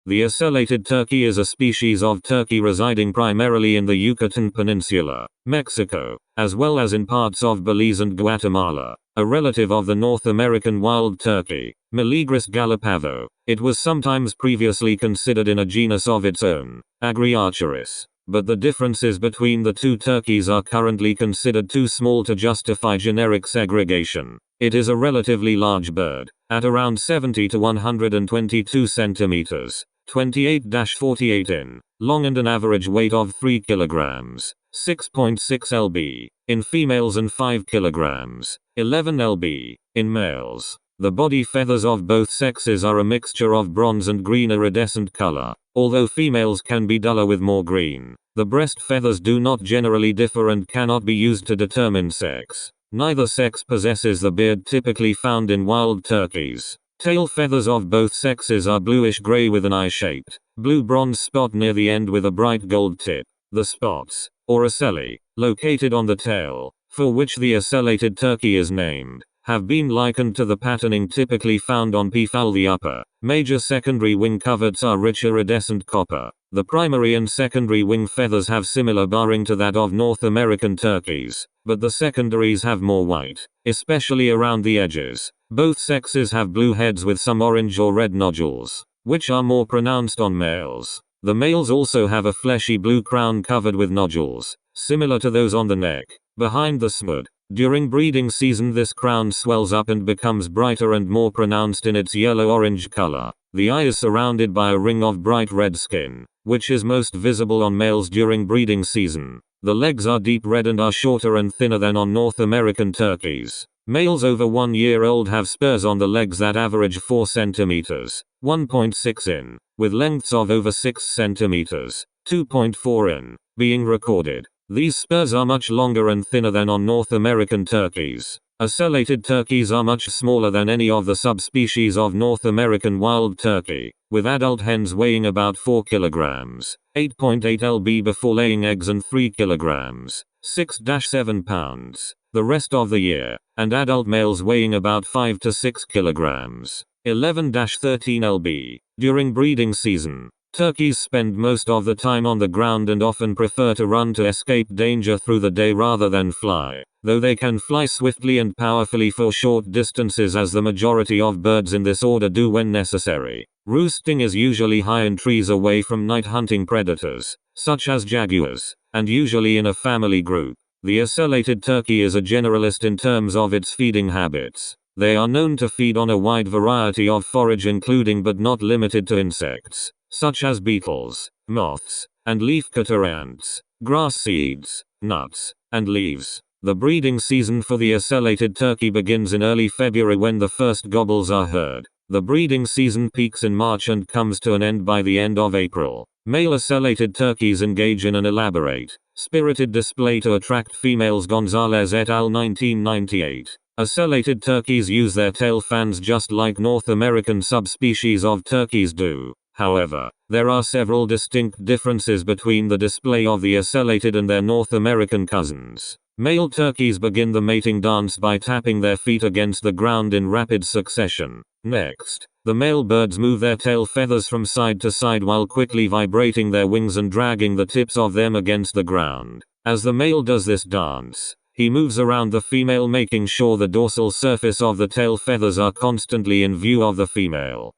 The ocellated turkey is a species of turkey residing primarily in the Yucatan Peninsula, Mexico, as well as in parts of Belize and Guatemala. A relative of the North American wild turkey, Meleagris gallopavo, it was sometimes previously considered in a genus of its own, Agriarcharis. But the differences between the two turkeys are currently considered too small to justify generic segregation. It is a relatively large bird, at around 70 to 122 centimeters, 28-48 in, long and an average weight of 3 kilograms, 6.6 lb, in females and 5 kilograms, 11 lb, in males. The body feathers of both sexes are a mixture of bronze and green iridescent color, although females can be duller with more green. The breast feathers do not generally differ and cannot be used to determine sex. Neither sex possesses the beard typically found in wild turkeys. Tail feathers of both sexes are bluish-gray with an eye-shaped, blue-bronze spot near the end with a bright gold tip. The spots, or ocelli, located on the tail, for which the ocellated turkey is named, have been likened to the patterning typically found on peafowl. The upper, major secondary wing coverts are rich iridescent copper. The primary and secondary wing feathers have similar barring to that of North American turkeys, but the secondaries have more white, especially around the edges. Both sexes have blue heads with some orange or red nodules, which are more pronounced on males. The males also have a fleshy blue crown covered with nodules, similar to those on the neck, behind the snout. During breeding season this crown swells up and becomes brighter and more pronounced in its yellow-orange color. The eye is surrounded by a ring of bright red skin, which is most visible on males during breeding season. The legs are deep red and are shorter and thinner than on North American turkeys. Males over 1 year old have spurs on the legs that average 4 centimeters, 1.6 in, with lengths of over 6 centimeters, 2.4 in, being recorded. These spurs are much longer and thinner than on North American turkeys. Ocellated turkeys are much smaller than any of the subspecies of North American wild turkey, with adult hens weighing about 4 kilograms, 8.8 lb before laying eggs and 3 kilograms, 6-7 pounds, the rest of the year, and adult males weighing about 5 to 6 kilograms, 11-13 lb, during breeding season. Turkeys spend most of the time on the ground and often prefer to run to escape danger through the day rather than fly, though they can fly swiftly and powerfully for short distances as the majority of birds in this order do when necessary. Roosting is usually high in trees away from night hunting predators, such as jaguars, and usually in a family group. The ocellated turkey is a generalist in terms of its feeding habits. They are known to feed on a wide variety of forage including but not limited to insects, such as beetles, moths, and leafcutter ants, grass seeds, nuts, and leaves. The breeding season for the ocellated turkey begins in early February when the first gobbles are heard. The breeding season peaks in March and comes to an end by the end of April. Male ocellated turkeys engage in an elaborate, spirited display to attract females. Gonzalez et al. 1998. Ocellated turkeys use their tail fans just like North American subspecies of turkeys do. However, there are several distinct differences between the display of the ocellated and their North American cousins. Male turkeys begin the mating dance by tapping their feet against the ground in rapid succession. Next, the male birds move their tail feathers from side to side while quickly vibrating their wings and dragging the tips of them against the ground. As the male does this dance, he moves around the female making sure the dorsal surface of the tail feathers are constantly in view of the female.